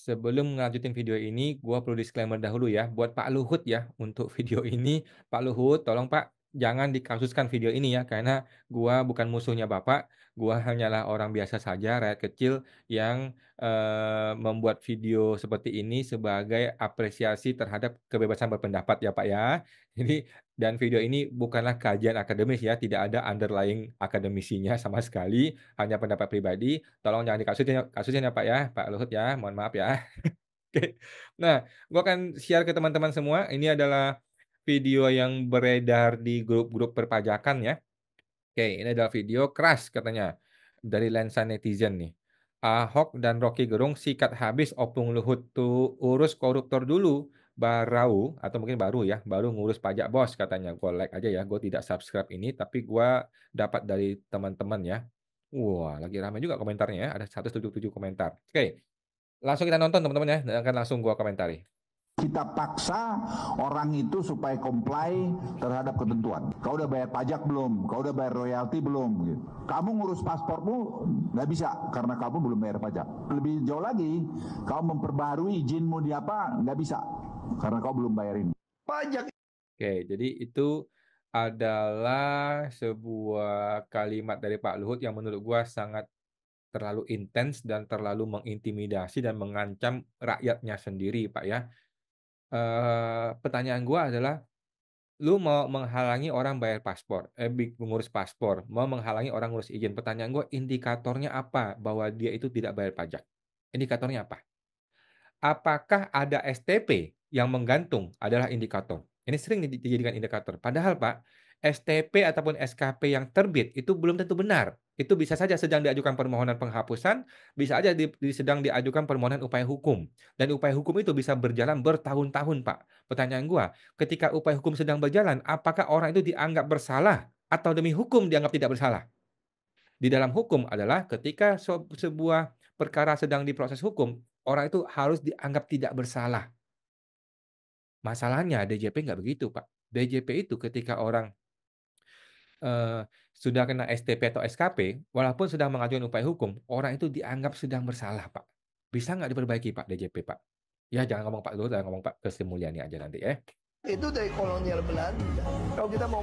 Sebelum ngelanjutin video ini, gua perlu disclaimer dahulu ya, buat Pak Luhut ya, untuk video ini, Pak Luhut, tolong Pak, jangan dikasuskan video ini ya, karena gua bukan musuhnya Bapak, gua hanyalah orang biasa saja, rakyat kecil yang, membuat video seperti ini sebagai apresiasi terhadap kebebasan berpendapat ya Pak ya. Jadi dan video ini bukanlah kajian akademis ya, tidak ada underlying akademisinya sama sekali, hanya pendapat pribadi. Tolong jangan dikasusin ya, Pak, ya, Pak Luhut ya, mohon maaf ya. Oke. Nah, gua akan share ke teman-teman semua, ini adalah video yang beredar di grup-grup perpajakan ya. Oke, ini adalah video keras katanya, dari lensa netizen nih. "Ahok dan Roky Gerung sikat habis Opung Luhut tuh, urus koruptor dulu, barau," atau mungkin baru ya, "baru ngurus pajak bos," katanya. Gua like aja ya, gua tidak subscribe ini, tapi gua dapat dari teman-teman ya. Wah, lagi ramai juga komentarnya ya, ada 177 komentar. Oke, langsung kita nonton teman-teman ya, dan akan langsung gua komentari. Kita paksa orang itu supaya comply terhadap ketentuan. Kau udah bayar pajak belum? Kau udah bayar royalti belum? Gitu. Kamu ngurus paspormu nggak bisa karena kamu belum bayar pajak. Lebih jauh lagi, kau memperbaharui izinmu di apa nggak bisa karena kau belum bayarin pajak. Oke, jadi itu adalah sebuah kalimat dari Pak Luhut yang menurut gua sangat terlalu intens dan terlalu mengintimidasi dan mengancam rakyatnya sendiri, Pak, ya. Pertanyaan gua adalah, lu mau menghalangi orang bayar paspor, mengurus paspor, mau menghalangi orang ngurus izin. Pertanyaan gua, indikatornya apa bahwa dia itu tidak bayar pajak? Indikatornya apa? Apakah ada STP yang menggantung adalah indikator? Ini sering dijadikan indikator. Padahal Pak, STP ataupun SKP yang terbit itu belum tentu benar. Itu bisa saja sedang diajukan permohonan penghapusan, bisa aja sedang diajukan permohonan upaya hukum. Dan upaya hukum itu bisa berjalan bertahun-tahtahun, Pak. Pertanyaan gua, ketika upaya hukum sedang berjalan, apakah orang itu dianggap bersalah atau demi hukum dianggap tidak bersalah? Di dalam hukum adalah ketika sebuah perkara sedang diproses hukum, orang itu harus dianggap tidak bersalah. Masalahnya DJP nggak begitu, Pak. DJP itu ketika orang, sudah kena STP atau SKP, walaupun sedang mengajukan upaya hukum, orang itu dianggap sedang bersalah, Pak. Bisa nggak diperbaiki, Pak, DJP, Pak? Ya jangan ngomong Pak Luhut, jangan ngomong Pak Sri Mulyani aja nanti ya. Itu dari kolonial Belanda. Kalau kita mau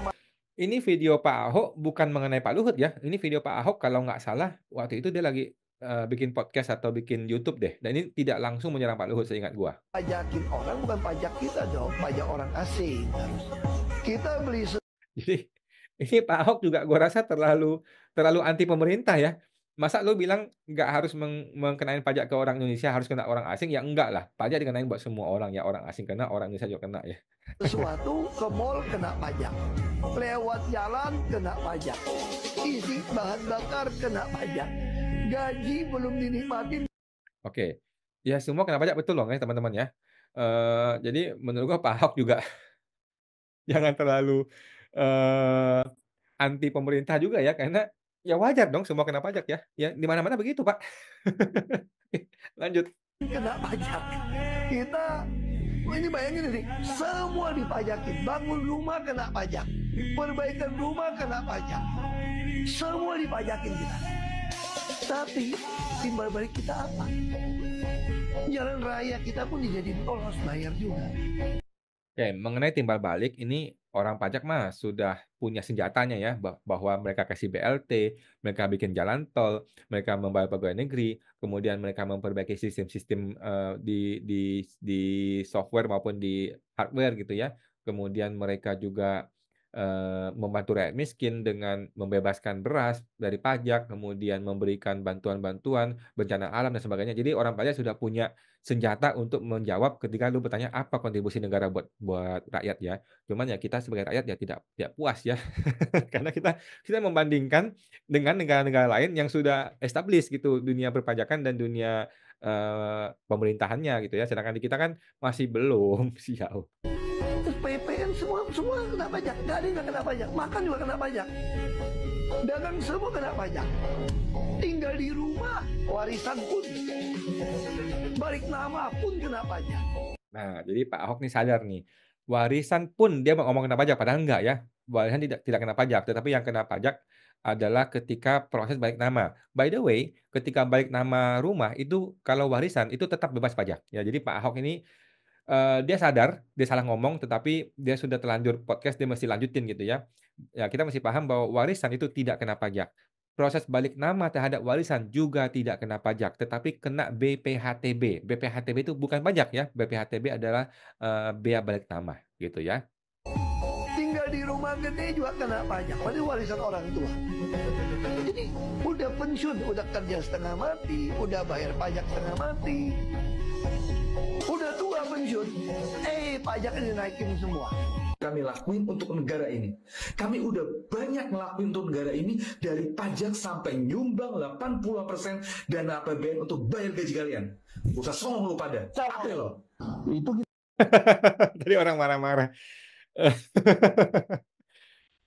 Ini video Pak Ahok bukan mengenai Pak Luhut ya, ini video Pak Ahok kalau nggak salah waktu itu dia lagi, bikin podcast atau bikin YouTube deh, dan ini tidak langsung menyerang Pak Luhut seingat gua. pajakin orang bukan pajak kita dong, pajak orang asing. Kita beli Jadi, ini Pak Ahok juga gua rasa terlalu terlalu anti pemerintah ya. Masa lu bilang nggak harus mengkenain pajak ke orang Indonesia, harus kena orang asing, ya enggak lah, pajak dikenain buat semua orang ya, orang asing kena, orang Indonesia juga kena ya. sesuatu ke mall kena pajak, lewat jalan kena pajak, isi bahan bakar kena pajak, gaji belum dinikmatin. Oke, ya semua kena pajak betul loh ya teman-teman ya. Jadi menurut gua Pak Ahok juga jangan terlalu, eee, anti pemerintah juga ya, karena ya wajar dong semua kena pajak ya. Ya di mana-mana begitu, Pak. Lanjut. Kena pajak. Kita ini bayangin nih, semua dipajakin. Bangun rumah kena pajak, perbaikan rumah kena pajak, semua dipajakin kita. Tapi timbal balik kita apa? Jalan raya kita pun dijadiin tol harus bayar juga. Oke, mengenai timbal balik ini orang pajak mah sudah punya senjatanya ya, bahwa mereka kasih BLT, mereka bikin jalan tol, mereka membayar pegawai negeri, kemudian mereka memperbaiki sistem-sistem, di software maupun di hardware gitu ya. Kemudian mereka juga, membantu rakyat miskin dengan membebaskan beras dari pajak, kemudian memberikan bantuan-bantuan bencana alam dan sebagainya. Jadi orang pajak sudah punya senjata untuk menjawab ketika lu bertanya apa kontribusi negara buat rakyat ya. Cuman ya kita sebagai rakyat ya tidak puas ya. Karena kita membandingkan dengan negara-negara lain yang sudah established gitu dunia perpajakan dan dunia, pemerintahannya gitu ya. Sedangkan di kita kan masih belum, sial. Terus PPN semua kena pajak, nggak ada yang nggak kena pajak, makan juga kena pajak, dagang semua kena pajak, tinggal di rumah warisan pun, balik nama pun kena pajak. Nah, jadi Pak Ahok nih sadar nih, warisan pun dia mau ngomong kena pajak, padahal enggak ya. Warisan tidak kena pajak, tetapi yang kena pajak adalah ketika proses balik nama. By the way, ketika balik nama rumah itu kalau warisan itu tetap bebas pajak. Ya, jadi Pak Ahok ini dia sadar dia salah ngomong, tetapi dia sudah terlanjur podcast, dia mesti lanjutin gitu ya. Ya, kita mesti paham bahwa warisan itu tidak kena pajak. Proses balik nama terhadap warisan juga tidak kena pajak, tetapi kena BPHTB. BPHTB itu bukan pajak ya, BPHTB adalah bea balik nama gitu ya. Tinggal di rumah gede juga kena pajak, padahal warisan orang tua. Jadi udah pensiun, udah kerja setengah mati, udah bayar pajak setengah mati, udah tua pensiun, pajaknya dinaikin semua. Kami lakuin untuk negara ini. Kami udah banyak ngelakuin untuk negara ini, dari pajak sampai nyumbang 80% dana APBN untuk bayar gaji kalian. Usah songong lu pada. Capek loh. Itu Tadi orang marah-marah.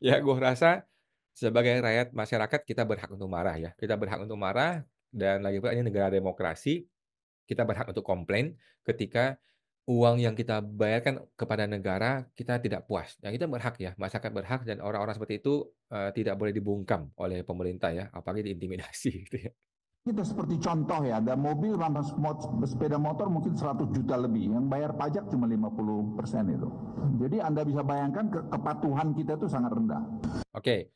Ya, gue rasa sebagai rakyat masyarakat kita berhak untuk marah ya. Kita berhak untuk marah, dan lagi pula ini negara demokrasi. Kita berhak untuk komplain ketika uang yang kita bayarkan kepada negara kita tidak puas. Yang kita berhak ya, masyarakat berhak, dan orang-orang seperti itu tidak boleh dibungkam oleh pemerintah ya, apalagi diintimidasi gitu ya. kita seperti contoh ya, ada mobil sama sepeda motor mungkin 100 juta lebih, yang bayar pajak cuma 50% itu. Jadi Anda bisa bayangkan kepatuhan kita itu sangat rendah. Oke.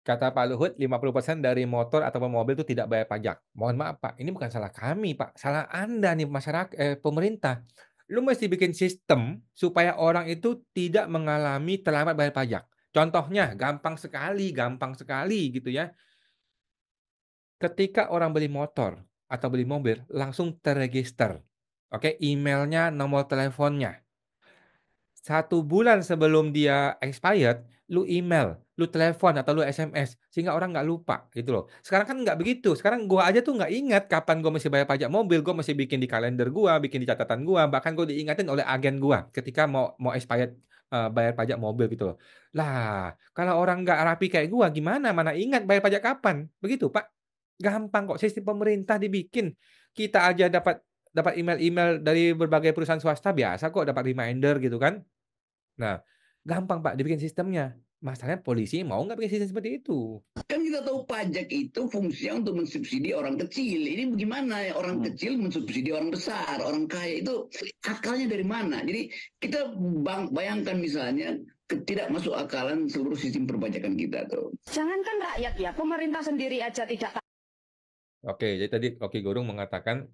Kata Pak Luhut, 50% dari motor ataupun mobil itu tidak bayar pajak. Mohon maaf Pak, ini bukan salah kami Pak, salah Anda nih masyarakat, pemerintah. Lu mesti bikin sistem supaya orang itu tidak mengalami terlambat bayar pajak. Contohnya gampang sekali gitu ya. Ketika orang beli motor atau beli mobil, langsung terregister. Oke, emailnya, nomor teleponnya. 1 bulan sebelum dia expired, lu email, lu telepon atau lu SMS, sehingga orang nggak lupa gitu loh. Sekarang kan nggak begitu. Sekarang gua aja tuh nggak ingat kapan gua mesti bayar pajak mobil, gua mesti bikin di kalender gua, bikin di catatan gua, bahkan gua diingatin oleh agen gua ketika mau expired bayar pajak mobil gitu loh. Lah, kalau orang nggak rapi kayak gua gimana? Mana ingat bayar pajak kapan? Begitu, Pak. Gampang kok, sistem pemerintah dibikin. Kita aja dapat email-email dari berbagai perusahaan swasta biasa kok, dapat reminder gitu kan. Nah, gampang Pak dibikin sistemnya. Masalahnya polisi mau nggak bikin sistem seperti itu? Kan kita tahu pajak itu fungsinya untuk mensubsidi orang kecil. Ini bagaimana ya orang kecil mensubsidi orang besar, orang kaya itu akalnya dari mana? Jadi kita bayangkan misalnya tidak masuk akalan seluruh sistem perpajakan kita tuh. Jangankan rakyat ya, pemerintah sendiri aja tidak. Oke, jadi tadi Rocky Gerung mengatakan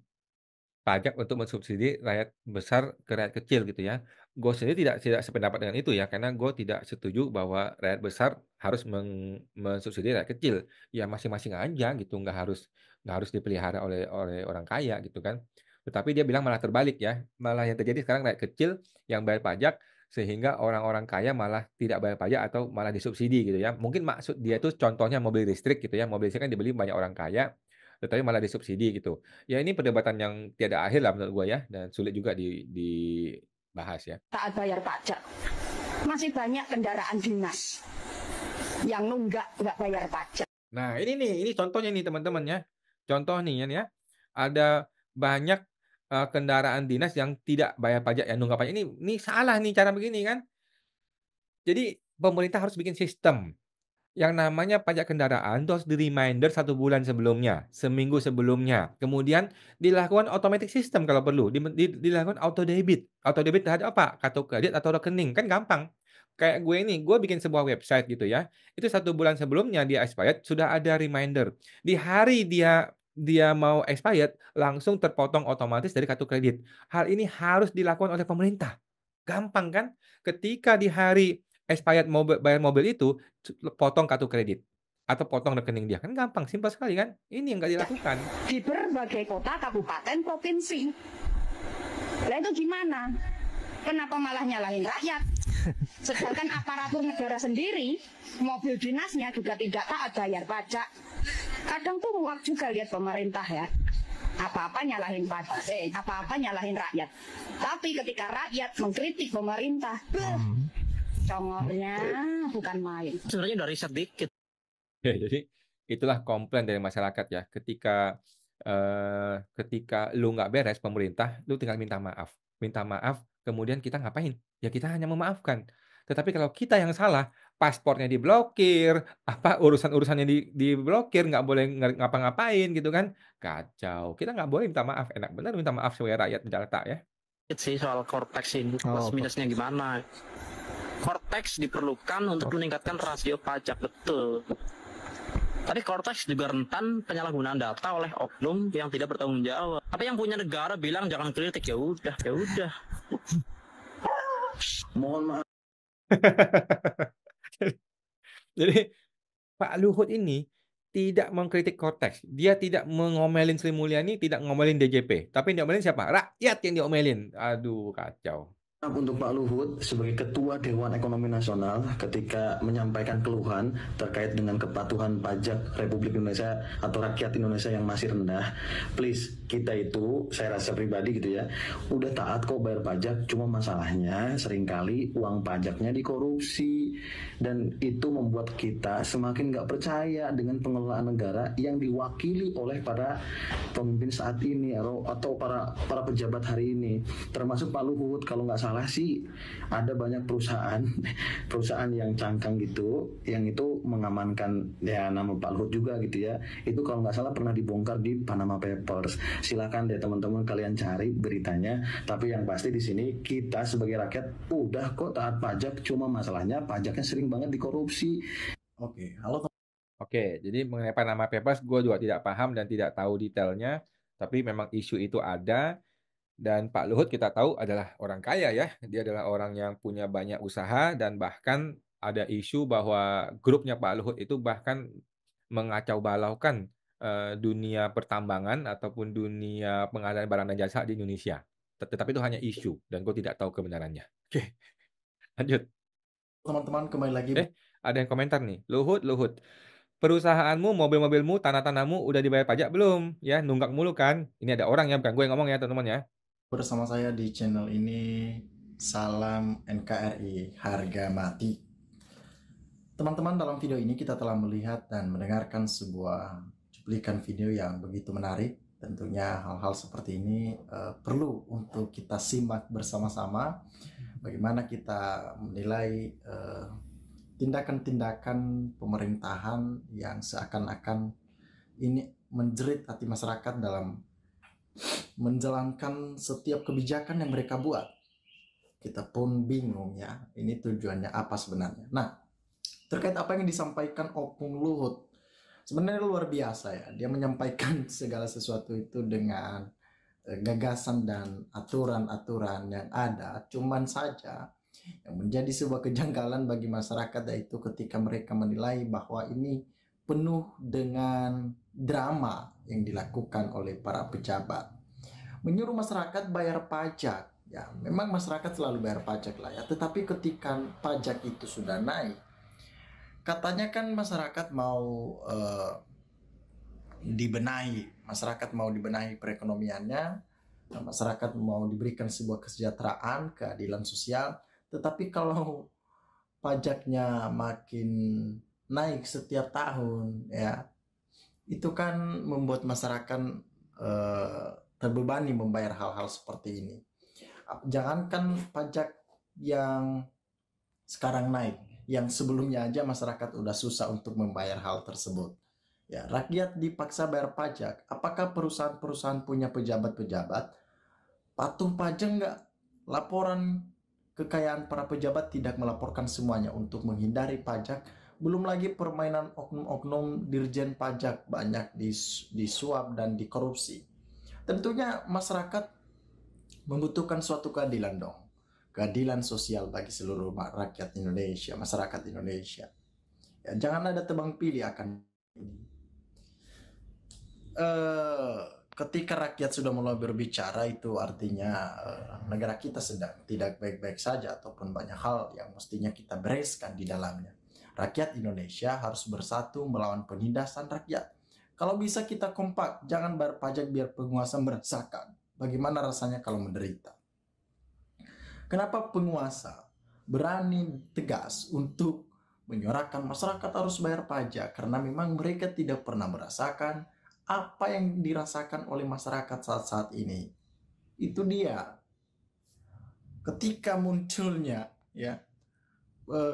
pajak untuk mensubsidi rakyat besar ke rakyat kecil gitu ya. Gue sendiri tidak sependapat dengan itu ya, karena gue tidak setuju bahwa rakyat besar harus mensubsidi rakyat kecil. Ya masing-masing aja gitu, nggak harus dipelihara oleh orang kaya gitu kan. Tetapi dia bilang malah terbalik ya, malah yang terjadi sekarang rakyat kecil yang bayar pajak, sehingga orang-orang kaya malah tidak bayar pajak atau malah disubsidi gitu ya. Mungkin maksud dia itu contohnya mobil listrik gitu ya, mobil listrik kan dibeli banyak orang kaya, tetapi malah disubsidi gitu. Ya ini perdebatan yang tiada akhir lah menurut gue ya, dan sulit juga dibahas ya. Taat bayar pajak. Masih banyak kendaraan dinas yang nunggak nggak bayar pajak. Nah ini contohnya nih teman-teman ya. Contoh nih ya, ada banyak kendaraan dinas yang tidak bayar pajak, yang nunggak pajak. Ini salah nih cara begini kan. Jadi pemerintah harus bikin sistem. Yang namanya pajak kendaraan itu harus di-reminder 1 bulan sebelumnya, seminggu sebelumnya. Kemudian dilakukan automatic system kalau perlu, dilakukan auto debit. Auto debit terhadap apa? Kartu kredit atau rekening, kan gampang. Kayak gue ini, gue bikin sebuah website gitu ya. Itu 1 bulan sebelumnya dia expired, sudah ada reminder. Di hari dia mau expired, langsung terpotong otomatis dari kartu kredit. Hal ini harus dilakukan oleh pemerintah. Gampang kan? Ketika di hari expired bayar mobil itu, potong kartu kredit atau potong rekening dia, kan gampang, simpel sekali kan. Ini yang nggak dilakukan Di berbagai kota, kabupaten, provinsi. Lah itu gimana? Kenapa malah nyalahin rakyat? Sedangkan aparatur negara sendiri, mobil dinasnya juga tidak taat bayar pajak. Kadang tuh muak juga lihat pemerintah ya. Apa-apa nyalahin pajak, apa-apa nyalahin rakyat. Tapi ketika rakyat mengkritik pemerintah, congornya bukan main. Sebenarnya udah riset dikit. ya. Jadi itulah komplain dari masyarakat ya. Ketika lu nggak beres pemerintah, lu tinggal minta maaf. Kemudian kita ngapain? Ya kita hanya memaafkan. Tetapi kalau kita yang salah, paspornya diblokir, apa urusan-urusannya diblokir, nggak boleh ngapa-ngapain gitu kan. Kacau. Kita nggak boleh minta maaf. Enak bener minta maaf sebagai rakyat Jakarta ya. Sih soal Cortex ini plus minusnya gimana. Cortex diperlukan untuk meningkatkan rasio pajak, betul. Tapi Cortex juga rentan penyalahgunaan data oleh oknum yang tidak bertanggung jawab. Tapi yang punya negara bilang jangan kritik, ya udah. Mohon maaf. Jadi Pak Luhut ini tidak mengkritik Cortex. Dia tidak mengomelin Sri Mulyani, tidak ngomelin DJP. Tapi yang diomelin siapa? Rakyat yang diomelin. Aduh, kacau. Untuk Pak Luhut sebagai Ketua Dewan Ekonomi Nasional ketika menyampaikan keluhan terkait dengan kepatuhan pajak Republik Indonesia atau rakyat Indonesia yang masih rendah, please, kita itu, saya rasa pribadi gitu ya, udah taat kok bayar pajak, cuma masalahnya seringkali uang pajaknya dikorupsi, dan itu membuat kita semakin nggak percaya dengan pengelolaan negara yang diwakili oleh para pemimpin saat ini atau para pejabat hari ini, termasuk Pak Luhut. Kalau nggak salah sih ada banyak perusahaan yang cangkang gitu, yang itu mengamankan ya nama Pak Luhut juga gitu ya. Itu kalau nggak salah pernah dibongkar di Panama Papers. Silakan deh teman-teman kalian cari beritanya. Tapi yang pasti di sini kita sebagai rakyat udah kok taat pajak, cuma masalahnya pajaknya sering banget dikorupsi. Oke, jadi mengenai Panama Papers, gue juga tidak paham dan tidak tahu detailnya. Tapi memang isu itu ada. Dan Pak Luhut kita tahu adalah orang kaya ya. Dia adalah orang yang punya banyak usaha dan bahkan ada isu bahwa grupnya Pak Luhut itu bahkan mengacau balaukan dunia pertambangan ataupun dunia pengadaan barang dan jasa di Indonesia. Tetapi itu hanya isu dan gue tidak tahu kebenarannya. Oke, lanjut. Teman-teman kembali lagi. Ada yang komentar nih. Luhut. Perusahaanmu, mobil-mobilmu, tanah-tanahmu udah dibayar pajak belum? Ya, nunggak mulu kan? Ini ada orang ya, bukan gue yang ngomong ya, teman-teman ya. Bersama saya di channel ini, salam NKRI, harga mati. Teman-teman, dalam video ini kita telah melihat dan mendengarkan sebuah cuplikan video yang begitu menarik. Tentunya hal-hal seperti ini perlu untuk kita simak bersama-sama. Bagaimana kita menilai tindakan-tindakan pemerintahan yang seakan-akan ini menjerit hati masyarakat dalam menjalankan setiap kebijakan yang mereka buat. Kita pun bingung ya, ini tujuannya apa sebenarnya. Nah, terkait apa yang disampaikan Opung Luhut, sebenarnya luar biasa ya. Dia menyampaikan segala sesuatu itu dengan gagasan dan aturan-aturan yang ada. Cuman saja yang menjadi sebuah kejanggalan bagi masyarakat yaitu ketika mereka menilai bahwa ini penuh dengan drama yang dilakukan oleh para pejabat. Menyuruh masyarakat bayar pajak. Ya, memang masyarakat selalu bayar pajak lah ya. Tetapi ketika pajak itu sudah naik, katanya kan masyarakat mau dibenahi. Masyarakat mau dibenahi perekonomiannya. Masyarakat mau diberikan sebuah kesejahteraan, keadilan sosial. Tetapi kalau pajaknya makin naik setiap tahun, ya, itu kan membuat masyarakat terbebani membayar hal-hal seperti ini. Jangankan pajak yang sekarang naik, yang sebelumnya aja masyarakat udah susah untuk membayar hal tersebut. Ya, rakyat dipaksa bayar pajak. Apakah perusahaan-perusahaan punya pejabat-pejabat patuh pajak nggak? Laporan kekayaan para pejabat tidak melaporkan semuanya untuk menghindari pajak. Belum lagi permainan oknum-oknum dirjen pajak banyak disuap dan dikorupsi. Tentunya masyarakat membutuhkan suatu keadilan dong. Keadilan sosial bagi seluruh rakyat Indonesia, masyarakat Indonesia. Ya, jangan ada tebang pilih akan ini. Ketika rakyat sudah mulai berbicara, itu artinya negara kita sedang tidak baik-baik saja ataupun banyak hal yang mestinya kita bereskan di dalamnya. Rakyat Indonesia harus bersatu melawan penindasan rakyat. Kalau bisa kita kompak, jangan bayar pajak biar penguasa merasakan bagaimana rasanya kalau menderita. Kenapa penguasa berani tegas untuk menyuarakan masyarakat harus bayar pajak? Karena memang mereka tidak pernah merasakan apa yang dirasakan oleh masyarakat saat-saat ini. Itu dia. Ketika munculnya ya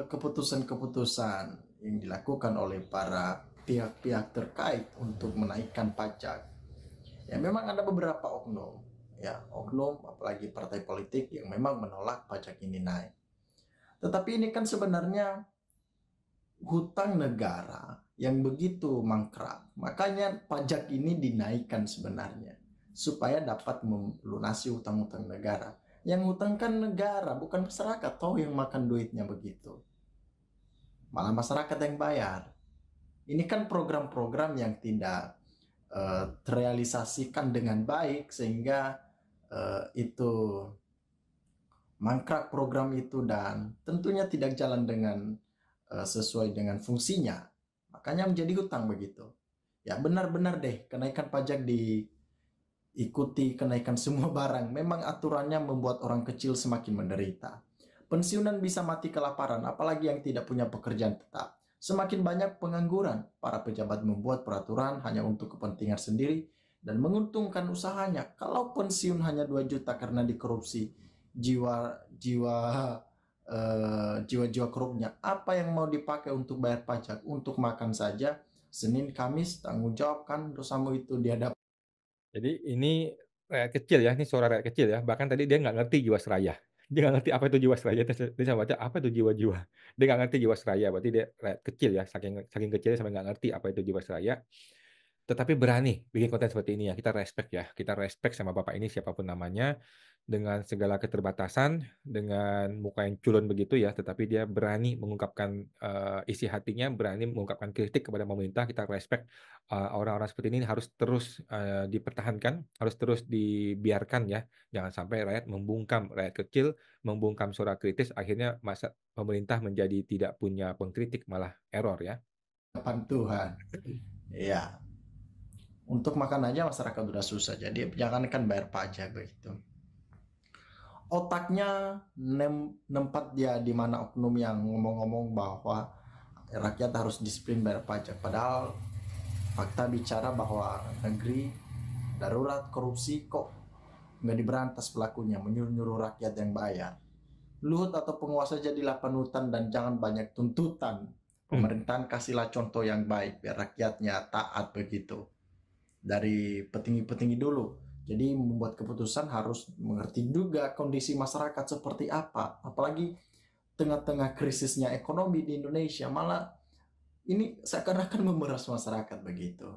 keputusan-keputusan yang dilakukan oleh para pihak-pihak terkait untuk menaikkan pajak, ya memang ada beberapa oknum, ya oknum apalagi partai politik yang memang menolak pajak ini naik. Tetapi ini kan sebenarnya hutang negara yang begitu mangkrak, makanya pajak ini dinaikkan sebenarnya supaya dapat melunasi hutang-hutang negara. Yang hutang kan negara, bukan masyarakat, toh yang makan duitnya begitu. Malah masyarakat yang bayar. Ini kan program-program yang tidak terrealisasikan dengan baik sehingga itu mangkrak program itu dan tentunya tidak jalan dengan sesuai dengan fungsinya. Makanya menjadi hutang begitu. Ya benar-benar deh kenaikan pajak diikuti kenaikan semua barang. Memang aturannya membuat orang kecil semakin menderita. Pensiunan bisa mati kelaparan, apalagi yang tidak punya pekerjaan tetap. Semakin banyak pengangguran, para pejabat membuat peraturan hanya untuk kepentingan sendiri dan menguntungkan usahanya. Kalau pensiun hanya 2 juta karena dikorupsi, jiwa-jiwa korupnya, apa yang mau dipakai untuk bayar pajak? Untuk makan saja, Senin Kamis tanggung jawabkan dosamu itu di hadapan. Jadi ini rakyat kecil ya, ini suara rakyat kecil ya. Bahkan tadi dia nggak ngerti jiwasraya. Dia nggak ngerti apa itu jiwasraya. Dia sama baca apa itu jiwa-jiwa. Dia nggak ngerti jiwasraya. Berarti dia rakyat kecil ya, saking kecilnya sampai nggak ngerti apa itu jiwasraya. Tetapi berani bikin konten seperti ini ya. Kita respect ya. Kita respect sama bapak ini siapapun namanya. Dengan segala keterbatasan, dengan muka yang culun begitu ya, tetapi dia berani mengungkapkan isi hatinya, berani mengungkapkan kritik kepada pemerintah. Kita respect orang-orang seperti ini harus terus dipertahankan, harus terus dibiarkan ya. Jangan sampai rakyat kecil membungkam suara kritis, akhirnya masa pemerintah menjadi tidak punya pengkritik, malah error ya. Tuhan. Ya. Untuk makan aja masyarakat udah susah, jadi jangankan bayar pajak begitu. Otaknya nempat dia di mana oknum yang ngomong-ngomong bahwa rakyat harus disiplin bayar pajak. Padahal fakta bicara bahwa negeri darurat korupsi kok nggak diberantas pelakunya, menyuruh-nyuruh rakyat yang bayar. Luhut atau penguasa jadilah panutan dan jangan banyak tuntutan. Pemerintahan kasihlah contoh yang baik biar rakyatnya taat begitu. Dari petinggi-petinggi dulu. Jadi membuat keputusan harus mengerti juga kondisi masyarakat seperti apa. Apalagi tengah-tengah krisisnya ekonomi di Indonesia, malah ini seakan-akan memeras masyarakat begitu.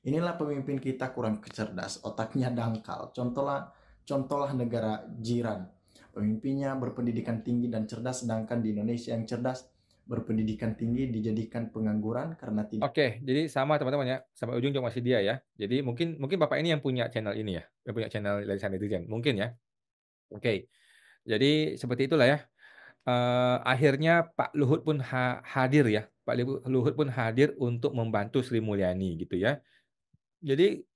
Inilah pemimpin kita kurang cerdas, otaknya dangkal. Contohlah negara jiran. Pemimpinnya berpendidikan tinggi dan cerdas, sedangkan di Indonesia yang cerdas berpendidikan tinggi dijadikan pengangguran karena tidak. Oke, jadi sama teman-teman ya, sampai ujung juga masih dia ya. Jadi mungkin bapak ini yang punya channel ini ya, yang punya channel Lisan Netizen, mungkin ya. Oke, jadi seperti itulah ya. Akhirnya Pak Luhut pun hadir ya, Pak Luhut pun hadir untuk membantu Sri Mulyani gitu ya. Jadi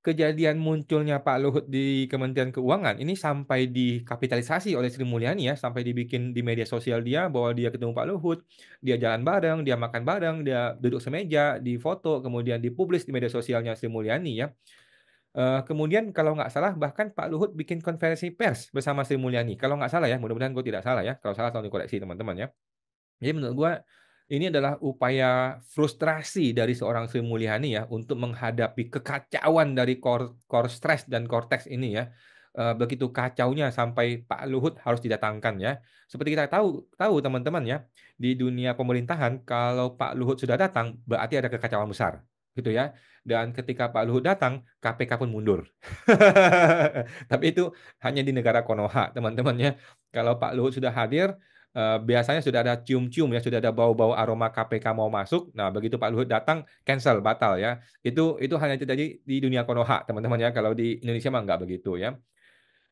kejadian munculnya Pak Luhut di Kementerian Keuangan ini sampai dikapitalisasi oleh Sri Mulyani ya, sampai dibikin di media sosial dia bahwa dia ketemu Pak Luhut, dia jalan bareng, dia makan bareng, dia duduk semeja, difoto, kemudian dipublis di media sosialnya Sri Mulyani ya. Kemudian kalau nggak salah bahkan Pak Luhut bikin konferensi pers bersama Sri Mulyani. Kalau nggak salah ya, mudah-mudahan gue tidak salah ya. Kalau salah tolong dikoreksi teman-teman ya. Jadi menurut gue ini adalah upaya frustrasi dari seorang Sri Mulyani ya untuk menghadapi kekacauan dari core stress dan cortex ini ya. Begitu kacaunya sampai Pak Luhut harus didatangkan ya. Seperti kita tahu teman-teman ya, di dunia pemerintahan kalau Pak Luhut sudah datang berarti ada kekacauan besar gitu ya. Dan ketika Pak Luhut datang, KPK pun mundur. Tapi itu hanya di negara Konoha teman-teman ya. Kalau Pak Luhut sudah hadir, biasanya sudah ada cium-cium ya, sudah ada bau-bau aroma KPK mau masuk. Nah, begitu Pak Luhut datang, cancel, batal ya. Itu hanya terjadi di dunia Konoha, teman-teman ya. Kalau di Indonesia mah nggak begitu ya.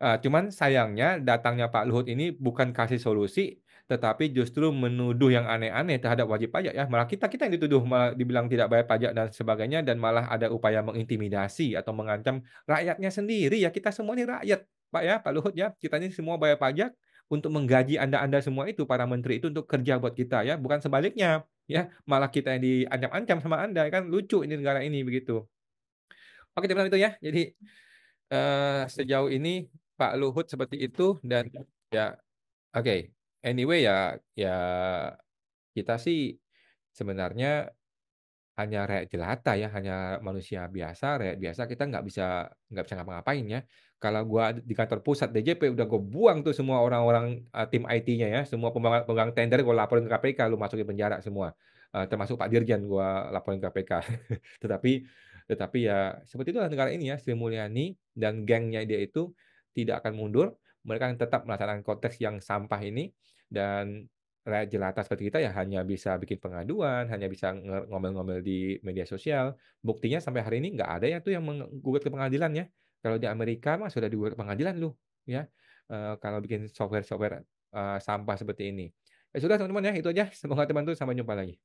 Cuman sayangnya datangnya Pak Luhut ini bukan kasih solusi, tetapi justru menuduh yang aneh-aneh terhadap wajib pajak ya. Malah kita yang dituduh, malah dibilang tidak bayar pajak dan sebagainya, dan malah ada upaya mengintimidasi atau mengancam rakyatnya sendiri ya. Kita semua ini rakyat, Pak ya, Pak Luhut ya. Kita ini semua bayar pajak untuk menggaji Anda semua itu, para menteri itu untuk kerja buat kita ya, bukan sebaliknya ya. Malah kita yang diancam-ancam sama Anda kan, lucu ini negara ini begitu. Oke, teman-teman itu ya. Jadi sejauh ini Pak Luhut seperti itu dan ya oke. Anyway ya kita sih sebenarnya hanya rakyat jelata ya, hanya manusia biasa, rakyat biasa, kita nggak bisa ngapa-ngapain ya. Kalau gua di kantor pusat DJP udah gue buang tuh semua orang-orang tim IT-nya ya, semua pemegang tender gue laporin ke KPK, lu masukin penjara semua. Termasuk Pak Dirjen gua laporin ke KPK. Tetapi tetapi ya seperti itulah negara ini ya, Sri Mulyani dan gengnya dia itu tidak akan mundur, mereka akan tetap melaksanakan konteks yang sampah ini dan rakyat jelata seperti kita ya hanya bisa bikin pengaduan, hanya bisa ngomel-ngomel di media sosial. Buktinya sampai hari ini nggak ada ya tuh yang menggugat ke pengadilan ya. Kalau di Amerika mah sudah digugat ke pengadilan lu, ya. Kalau bikin software sampah seperti ini. Ya sudah teman-teman ya, itu aja. Semoga teman-teman sampai jumpa lagi.